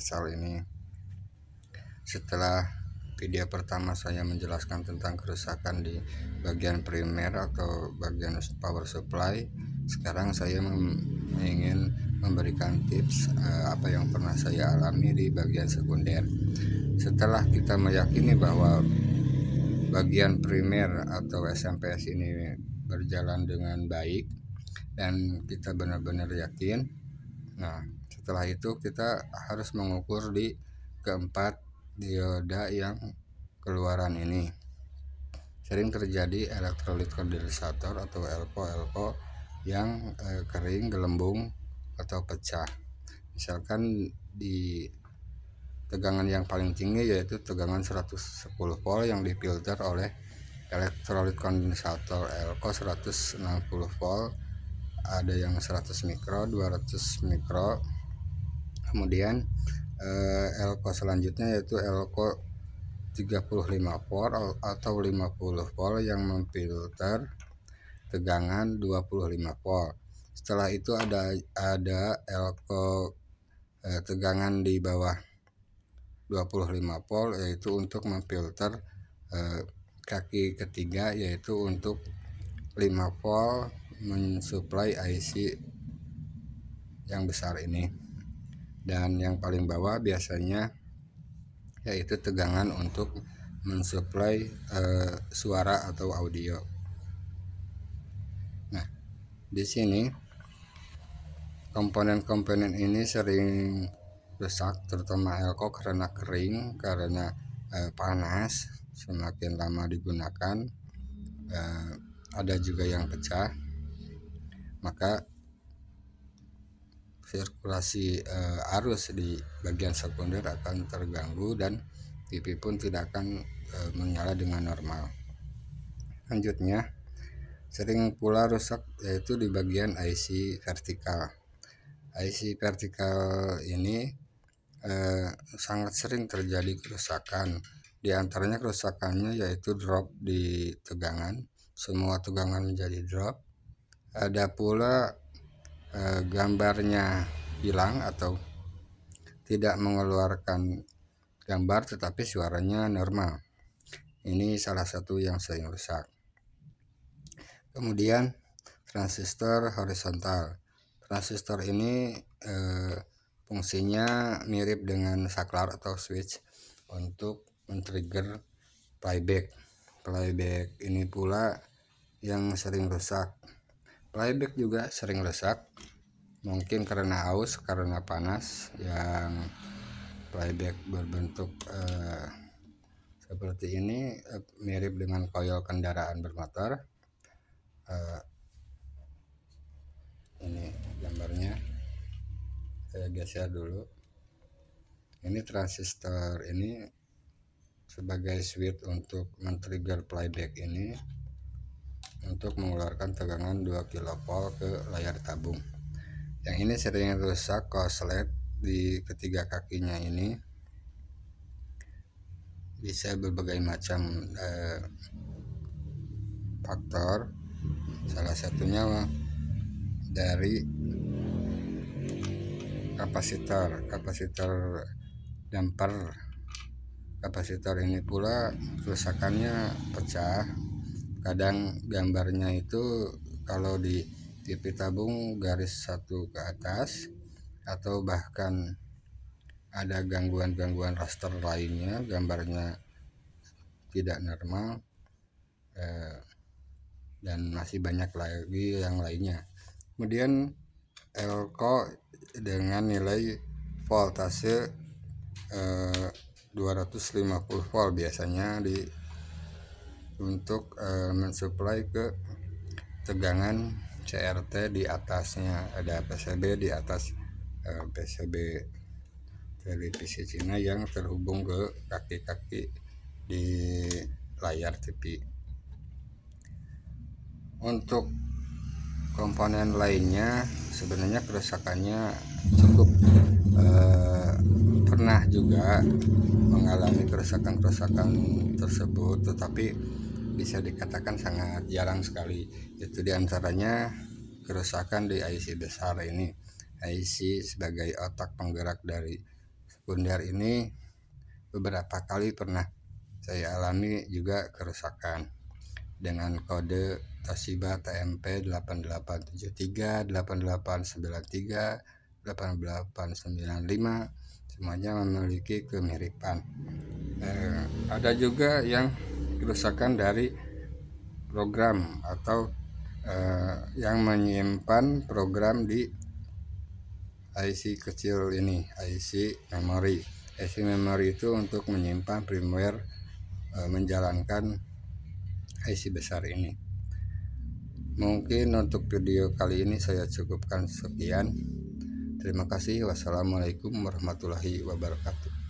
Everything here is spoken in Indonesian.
universal ini. Setelah video pertama saya menjelaskan tentang kerusakan di bagian primer atau bagian power supply, sekarang saya ingin memberikan tips apa yang pernah saya alami di bagian sekunder. Setelah kita meyakini bahwa bagian primer atau SMPS ini berjalan dengan baik dan kita benar-benar yakin, nah setelah itu kita harus mengukur di keempat dioda yang keluaran ini. Sering terjadi elektrolit kondensator atau elko yang kering, gelembung atau pecah. Misalkan di tegangan yang paling tinggi yaitu tegangan 110 volt yang difilter oleh elektrolit kondensator elko 160 volt, ada yang 100 mikro, 200 mikro. Kemudian elko selanjutnya yaitu elko 35 volt atau 50 volt yang memfilter tegangan 25 volt. Setelah itu ada elko tegangan di bawah 25 volt yaitu untuk memfilter kaki ketiga, yaitu untuk 5 volt mensuplai IC yang besar ini. Dan yang paling bawah biasanya yaitu tegangan untuk mensuplai suara atau audio. Nah, di sini komponen-komponen ini sering rusak, terutama elko karena kering, karena panas semakin lama digunakan. Ada juga yang pecah, maka sirkulasi arus di bagian sekunder akan terganggu dan TV pun tidak akan menyala dengan normal. Selanjutnya, sering pula rusak yaitu di bagian IC vertikal. IC vertikal ini sangat sering terjadi kerusakan. Di antaranya kerusakannya yaitu drop di tegangan, semua tegangan menjadi drop. Ada pula gambarnya hilang atau tidak mengeluarkan gambar tetapi suaranya normal. Ini salah satu yang sering rusak. Kemudian transistor horizontal. Transistor ini fungsinya mirip dengan saklar atau switch untuk men-trigger playback. Playback ini pula yang sering rusak. Playback juga sering rusak, mungkin karena aus, karena panas, yang playback berbentuk seperti ini, mirip dengan koil kendaraan bermotor. Ini gambarnya, saya geser dulu. Ini transistor ini sebagai switch untuk men-trigger playback ini untuk mengeluarkan tegangan 2 kV ke layar tabung. Yang ini sering rusak korslet di ketiga kakinya ini. Bisa berbagai macam faktor, salah satunya dari kapasitor damper. Kapasitor ini pula kerusakannya pecah. Kadang gambarnya itu kalau di TV tabung garis satu ke atas, atau bahkan ada gangguan-gangguan raster lainnya, gambarnya tidak normal, dan masih banyak lagi yang lainnya. Kemudian elko dengan nilai voltase 250 volt biasanya untuk mensuplai ke tegangan CRT di atasnya. Ada PCB di atas PCB televisi Cina yang terhubung ke kaki-kaki di layar TV. Untuk komponen lainnya sebenarnya kerusakannya cukup pernah juga mengalami kerusakan tersebut, tetapi bisa dikatakan sangat jarang sekali. Itu diantaranya kerusakan di IC besar ini. IC sebagai otak penggerak dari sekunder ini beberapa kali pernah saya alami juga kerusakan dengan kode Toshiba TMP 8873, 8893, 8895, semuanya memiliki kemiripan. Ada juga yang kerusakan dari program atau yang menyimpan program di IC kecil ini, IC memory. IC memory itu untuk menyimpan firmware menjalankan IC besar ini. Mungkin untuk video kali ini saya cukupkan sekian. Terima kasih. Wassalamualaikum warahmatullahi wabarakatuh.